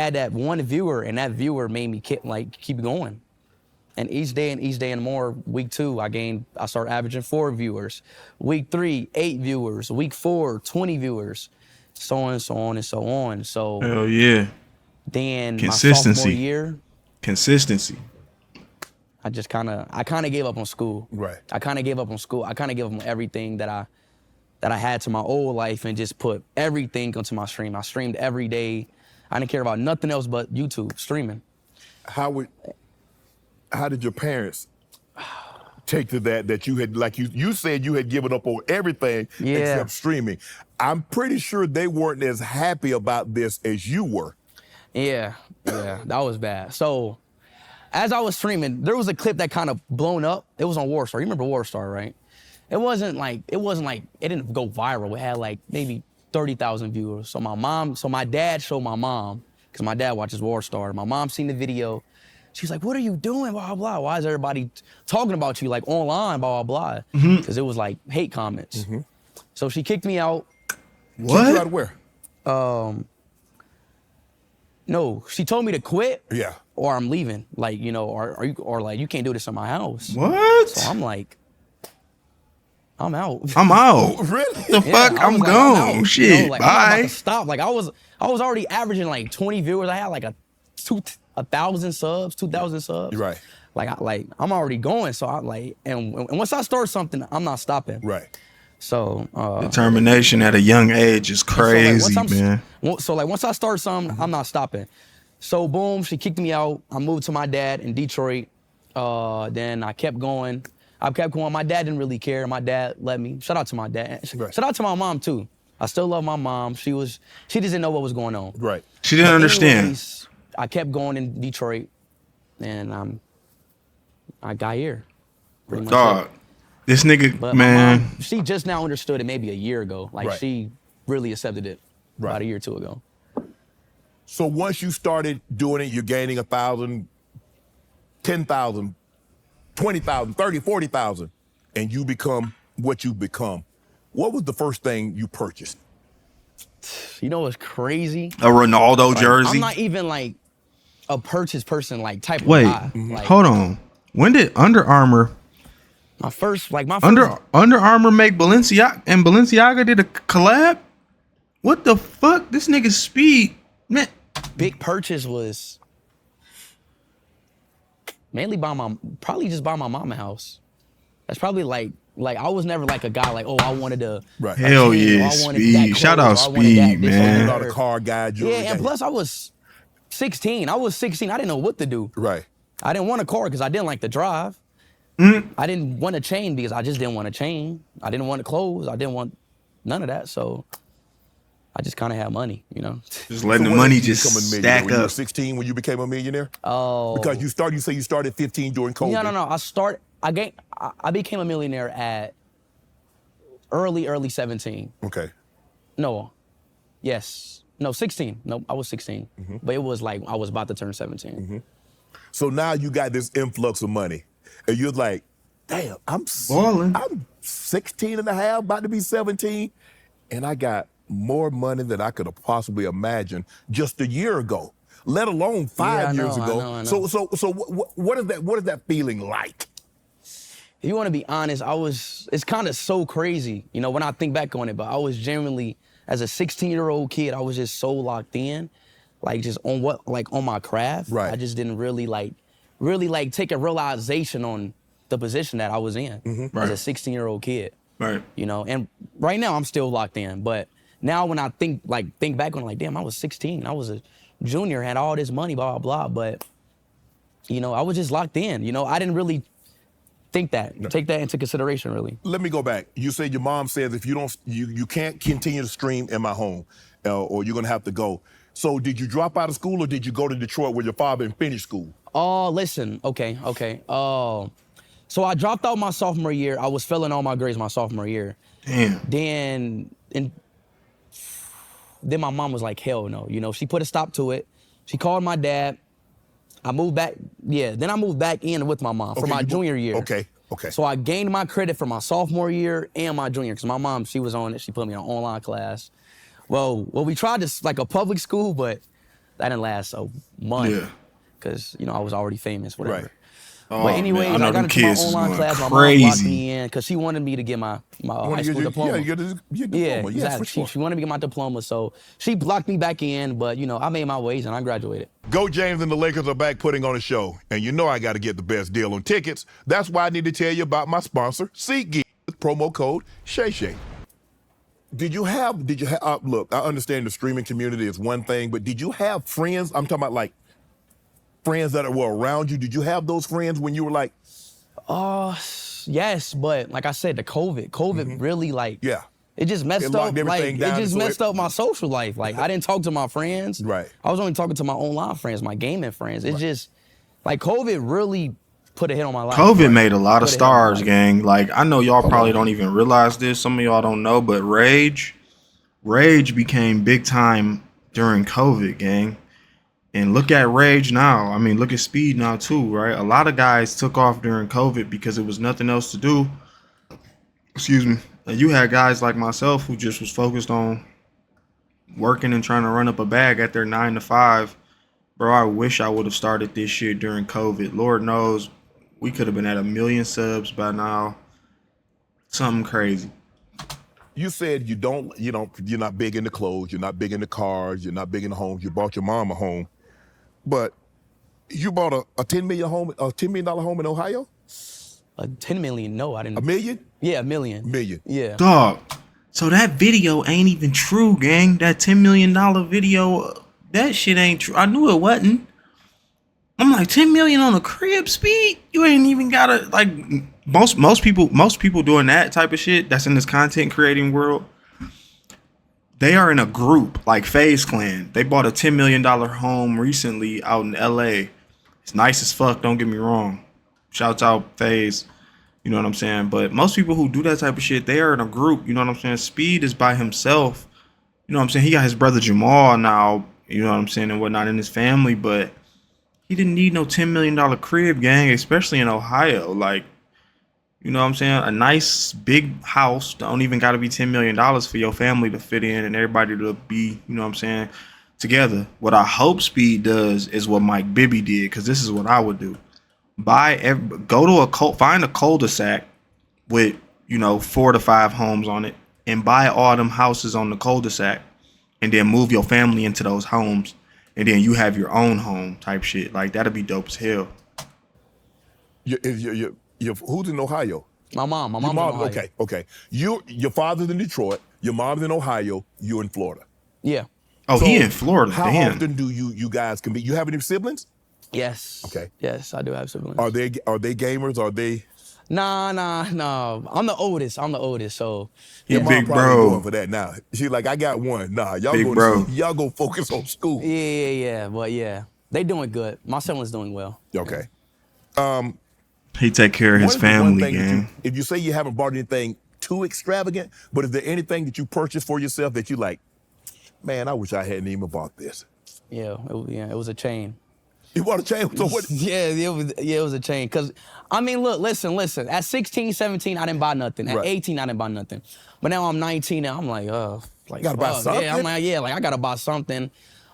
had that one viewer, and that viewer made me keep going. And each day and more, week 2, I started averaging 4 viewers. Week 3, 8 viewers. Week 4, 20 viewers. So on and so on and so on. So hell yeah. Then Consistency. my sophomore year. Consistency. I kind of gave up on school. Right. I kind of gave up on school. I kind of gave up on everything that I had to my old life and just put everything onto my stream. I streamed every day. I didn't care about nothing else but YouTube, streaming. How did your parents take to that you had, like you said, you had given up on everything except streaming? I'm pretty sure they weren't as happy about this as you were. Yeah, that was bad. So as I was streaming, there was a clip that kind of blown up. It was on Warstar. You remember Warstar, right? It didn't go viral. It had like maybe 30,000 viewers. So my dad showed my mom, because my dad watches Warstar. My mom seen the video. She's like, what are you doing, blah, blah, blah. Why is everybody talking about you, like, online, blah, blah, blah. Because it was, like, hate comments. So she kicked me out. What? Kicked you out of where? No, she told me to quit. Yeah. Or I'm leaving. Like, you know, or like, you can't do this in my house. What? So I'm like, I'm out. I'm out. Really? The fuck? I'm gone. Like, Shit, you know, like, bye. I'm about to stop. Like, I was already averaging, like, 20 viewers. I had, like, 1,000 subs, 2,000 subs. Right. Like I'm already going, so I like, and once I start something, I'm not stopping. Right. So determination at a young age is crazy, man. So like once I start something, I'm not stopping. So boom, she kicked me out. I moved to my dad in Detroit. Then I kept going. My dad didn't really care. My dad let me. Shout out to my dad. Right. Shout out to my mom too. I still love my mom. She doesn't know what was going on. Right. She didn't understand. Anyways, I kept going in Detroit, and I got here. Pretty much. Dog, this nigga, But man. my mom, she just now understood it maybe a year ago. Like she really accepted it about a year or two ago. So once you started doing it, you're gaining 1,000, 10,000, 20,000, 30, 40,000, and you become what you've become. What was the first thing you purchased? You know what's crazy? A Ronaldo jersey. I'm not even like a purchase person, like type of Wait, guy. Like, hold on. When did Under Armour Under Armour make Balenciaga, and Balenciaga did a collab? What the fuck? This nigga Speed, man. Big purchase was mainly probably just buy my mama house. That's probably like I was never like a guy like, oh, I wanted to. Right. Hell yeah, Speed. Shout out Speed, man. Not a car guy. Yeah, and plus I was 16. I was 16. I didn't know what to do. Right. I didn't want a car because I didn't like to drive. I didn't want a chain because I just didn't want a chain. I didn't want clothes. I didn't want none of that. So I just kind of had money, you know. Just letting the money just stack up. You were up. 16 when you became a millionaire? Oh. Because you say you started 15 during COVID. No. I became a millionaire at early 17. Okay. No. Yes. No, 16. No, I was 16. But it was like I was about to turn 17. So now you got this influx of money. And you're like, damn, I'm 16 and a half, about to be 17. And I got more money than I could have possibly imagined just a year ago, let alone 5 years ago. I know. So what is that feeling like? If you want to be honest, it's kind of so crazy, you know, when I think back on it, but I was genuinely, as a 16-year-old kid, I was just so locked in, like just on my craft. Right. I just didn't really take a realization on the position that I was in as a 16-year-old kid. Right. You know, and right now I'm still locked in, but now when I think back on it, like, damn, I was 16. I was a junior, had all this money, blah, blah, blah. But, you know, I was just locked in. You know, I didn't really take that into consideration, really. Let me go back. You said your mom says if you can't continue to stream in my home, or you're gonna have to go. So did you drop out of school, or did you go to Detroit with your father and finish school? Oh, listen, okay. So I dropped out my sophomore year. I was failing all my grades my sophomore year. Damn. Then my mom was like, hell no. You know, she put a stop to it. She called my dad. I moved back. Yeah, then I moved back in with my mom for my junior year. Okay. So I gained my credit for my sophomore year and my junior, because my mom, she was on it. She put me in an online class. Well, we tried this like a public school, but That didn't last a month. Yeah. Because, you know, I was already famous, whatever. Right. Oh, But anyways, man, I know I got them into my kids is online going class. My mom crazy. locked me in because she wanted me to get my high school diploma. Yeah, your diploma. Yeah, Yes, exactly. for sure. She wanted me to get my diploma, so she blocked me back in. But you know, I made my ways and I graduated. Go James and the Lakers are back putting on a show, and you know I got to get the best deal on tickets. That's why I need to tell you about my sponsor, SeatGeek, with promo code ShayShay. Did you have? Look, I understand the streaming community is one thing, but did you have friends? I'm talking about like friends that were around you. Did you have those friends when you were like? Yes, but like I said, the COVID really like. Yeah. It just messed up, locked like, everything it down, just so messed up my social life. Like, I didn't talk to my friends. Right. I was only talking to my online friends, my gaming friends. It's just, like, COVID really put a hit on my life. COVID made a lot of Put a hit on my stars, life. gang. Like, I know y'all probably don't even realize this. Some of y'all don't know, but Rage became big time during COVID, gang. And look at Rage now. I mean, look at Speed now, too, right? A lot of guys took off during COVID because it was nothing else to do. Excuse me. And you had guys like myself who just was focused on working and trying to run up a bag at their 9 to 5. Bro, I wish I would have started this shit during COVID. Lord knows we could have been at 1 million subs by now. Something crazy. You said you're not big into clothes, you're not big into cars, you're not big into homes. You bought your mom a home, but you bought a $10 million home in Ohio. 10 million? No, I didn't. $1 million? Yeah, $1 million. Million. Yeah. Dog. So that video ain't even true, gang. That $10 million video, that shit ain't true. I knew it wasn't. I'm like, 10 million on a crib, Speed? You ain't even gotta, like, most people doing that type of shit that's in this content creating world, they are in a group like FaZe Clan. They bought a $10 million home recently out in LA. It's nice as fuck, don't get me wrong. Shouts out FaZe, you know what I'm saying? But most people who do that type of shit, they are in a group, you know what I'm saying? Speed is by himself, you know what I'm saying? He got his brother Jamal now, you know what I'm saying, and whatnot in his family, but he didn't need no $10 million crib, gang, especially in Ohio. Like, you know what I'm saying? A nice big house don't even got to be $10 million for your family to fit in and everybody to be, you know what I'm saying, together. What I hope Speed does is what Mike Bibby did, because this is what I would do. Find a cul-de-sac with, 4 to 5 homes on it and buy all them houses on the cul-de-sac and then move your family into those homes and then you have your own home type shit. Like, that'd be dope as hell. Who's in Ohio? My mom. My mom's in Ohio. Okay. Your father's in Detroit, your mom's in Ohio, you're in Florida. Yeah. Oh, so he in Florida. How Damn. often do you guys compete? You have any siblings? Yes. Okay. Yes, I do have siblings. Are they gamers? Are they? Nah. I'm the oldest, so He Your big mom probably bro. going for that now. She's like, I got one. Nah, y'all Big go bro. y'all go focus on school. Yeah. But yeah, they doing good. My siblings doing well. Okay. He take care of his What is the one family, thing that gang. if you say you haven't bought anything too extravagant, but is there anything that you purchased for yourself that you like, man, I wish I hadn't even bought this? Yeah, it was a chain. You bought a chain? So what? Yeah, it was a chain. Cause I mean, look, listen. At 16, 17, I didn't buy nothing. At Right. 18, I didn't buy nothing. But now I'm 19 and I'm like, Gotta buy fuck. something? Yeah, I'm like, I gotta buy something.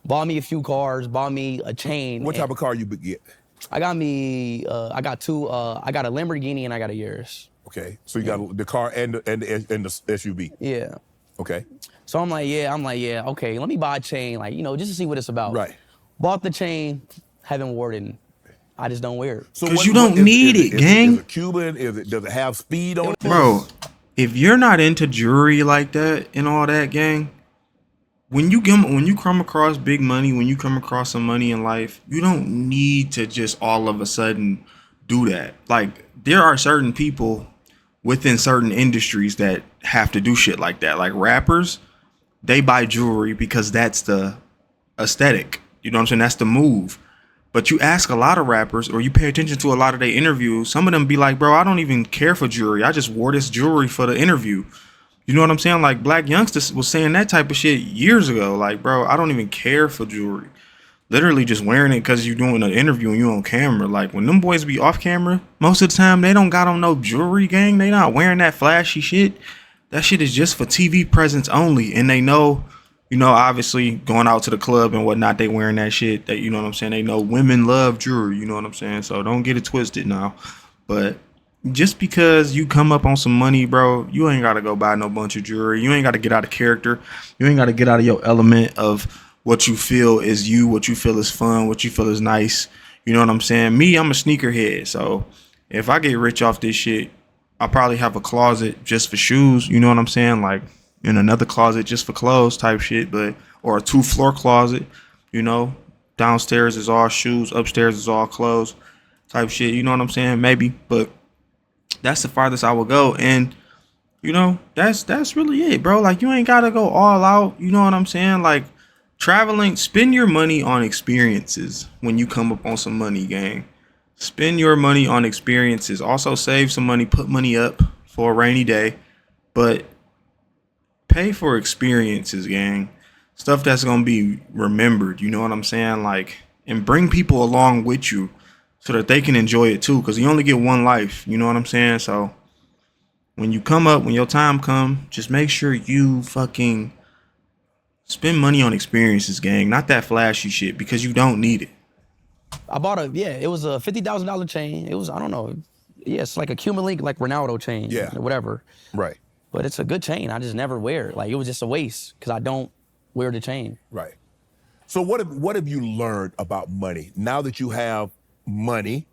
Bought me a few cars, bought me a chain. What type of car you get? I got two, I got a Lamborghini and I got a Urus. Okay, so you got the car and the SUV. Yeah. Okay. So I'm like, okay, let me buy a chain, just to see what it's about. Right. Bought the chain, haven't worn it. I just don't wear it. So 'Cause you don't need it, gang. Is it Cuban? Does it have speed on it? Bro, if you're not into jewelry like that and all that, gang, when you come across big money, when you come across some money in life, you don't need to just all of a sudden do that. Like, there are certain people within certain industries that have to do shit like that. Like rappers, they buy jewelry because that's the aesthetic. You know what I'm saying? That's the move. But you ask a lot of rappers, or you pay attention to a lot of their interviews, some of them be like, bro, I don't even care for jewelry. I just wore this jewelry for the interview. You know what I'm saying? Like, Black Youngster was saying that type of shit years ago. Like, bro, I don't even care for jewelry. Literally just wearing it because you're doing an interview and you on camera. Like, when them boys be off camera, most of the time they don't got on no jewelry, gang. They not wearing that flashy shit. That shit is just for TV presence only. And they know You know, obviously going out to the club and whatnot, they wearing that shit. That, you know what I'm saying? They know women love jewelry. You know what I'm saying? So don't get it twisted now. But just because you come up on some money, bro, you ain't gotta go buy no bunch of jewelry. You ain't gotta get out of character. You ain't gotta get out of your element of what you feel is you, what you feel is fun, what you feel is nice. You know what I'm saying? Me, I'm a sneakerhead. So if I get rich off this shit, I'll probably have a closet just for shoes. You know what I'm saying? Like in another closet just for clothes type shit, but or a 2-floor closet, you know. Downstairs is all shoes, upstairs is all clothes type shit. You know what I'm saying? Maybe, but that's the farthest I will go. And you know, that's really it, bro. Like you ain't gotta go all out. You know what I'm saying? Like traveling, spend your money on experiences when you come up on some money, gang. Spend your money on experiences. Also save some money, put money up for a rainy day, but pay for experiences, gang. Stuff that's gonna be remembered. You know what I'm saying? Like, and bring people along with you so that they can enjoy it too, because you only get one life. You know what I'm saying? So when you come up, when your time come, just make sure you fucking spend money on experiences, gang. Not that flashy shit, because you don't need it. I bought it was a $50,000 chain. It was, I don't know. Yeah, it's like a Cuban Link, like Ronaldo chain, Yeah. or whatever. Right. But it's a good chain. I just never wear it. Like, it was just a waste because I don't wear the chain. Right. So what have you learned about money now that you have money,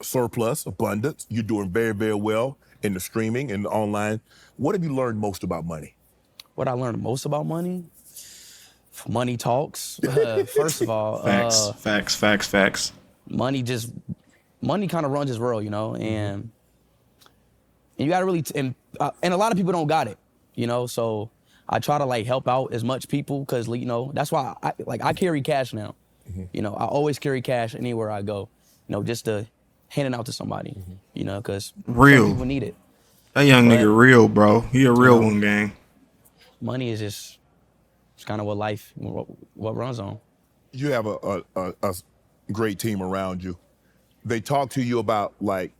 surplus, abundance? You're doing very, very well in the streaming and the online. What have you learned most about money? What I learned most about money? Money talks. First of all, Facts. Money kind of runs this world, you know, and you gotta really and a lot of people don't got it, you know. So I try to like help out as much people because, you know, that's why I carry cash now. You know, I always carry cash anywhere I go, you know, just to hand it out to somebody, you know, because real people need it. That young nigga real, bro. He a real one, gang. Money is just it's kind of what life what runs on. You have a great team around you. They talk to you about, like,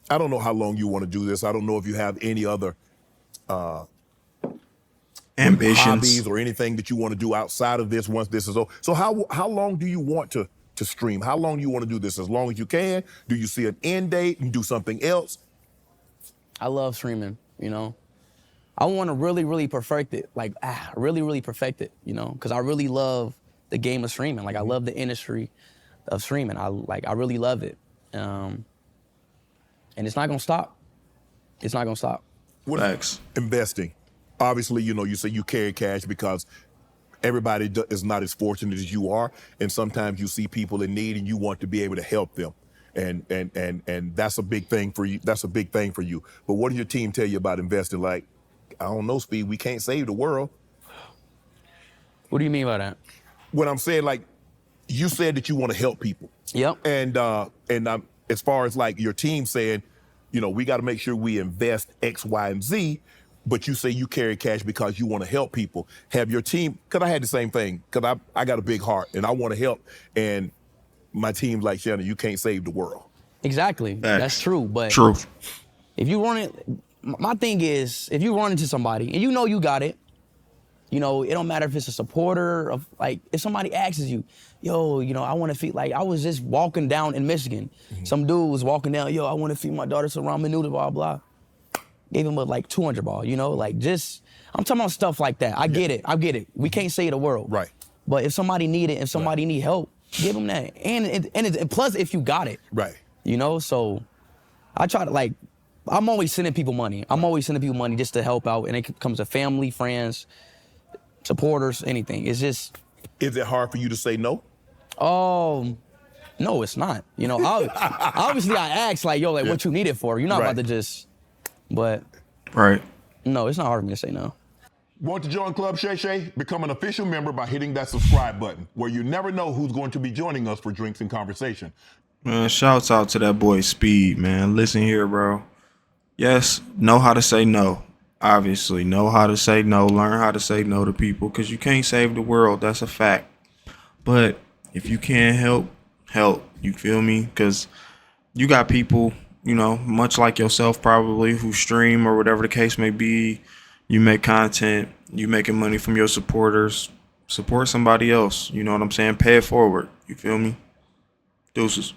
I don't know how long you want to do this. I don't know if you have any other ambitions, hobbies, or anything that you want to do outside of this once this is over. So how long do you want to stream? How long do you want to do this? As long as you can? Do you see an end date and do something else? I love streaming, you know. I want to really, really perfect it. Like, really, really perfect it, you know, because I really love the game of streaming. Like, I love the industry of streaming. I really love it. And it's not gonna stop. It's not gonna stop. What investing? Obviously, you know, you say you carry cash because everybody is not as fortunate as you are, and sometimes you see people in need and you want to be able to help them, and that's a big thing for you. That's a big thing for you. But what does your team tell you about investing? Like, I don't know, Speed. We can't save the world. What do you mean by that? What I'm saying, like, you said that you want to help people. Yep. And as far as like your team saying, you know, we got to make sure we invest X, Y, and Z. But you say you carry cash because you want to help people. Have your team, because I had the same thing, because I got a big heart and I want to help. And my team's like, Shannon, you can't save the world. Exactly. That's true. But if you run it, my thing is, if you run into somebody and you know you got it, you know, it don't matter if it's a supporter of, like, if somebody asks you, yo, you know, I want to feed, like, I was just walking down in Michigan. Some dude was walking down, yo, I want to feed my daughter some ramen noodles, blah, blah. Gave him a, like, 200 ball, you know, like, just, I'm talking about stuff like that. I get it. We can't save the world. Right. But if somebody need it, if somebody need help, give them that. And plus, if you got it. Right. You know, so I try to, like, I'm always sending people money. I'm always sending people money just to help out. And it comes to family, friends, supporters, anything. It's just. Is it hard for you to say no? No, it's not. You know, obviously I ask, like, yo, like, what you need it for? You're not about to just, but. No, it's not hard for me to say no. Want to join Club Shay Shay? Become an official member by hitting that subscribe button, where you never know who's going to be joining us for drinks and conversation. Man, shouts out to that boy Speed, man. Listen here, bro. Yes, know how to say no. Obviously, know how to say no. Learn how to say no to people, because you can't save the world. That's a fact. But if you can't help. You feel me? Because you got people, you know, much like yourself probably, who stream or whatever the case may be. You make content, you making money from your supporters. Support somebody else. You know what I'm saying? Pay it forward. You feel me? Deuces.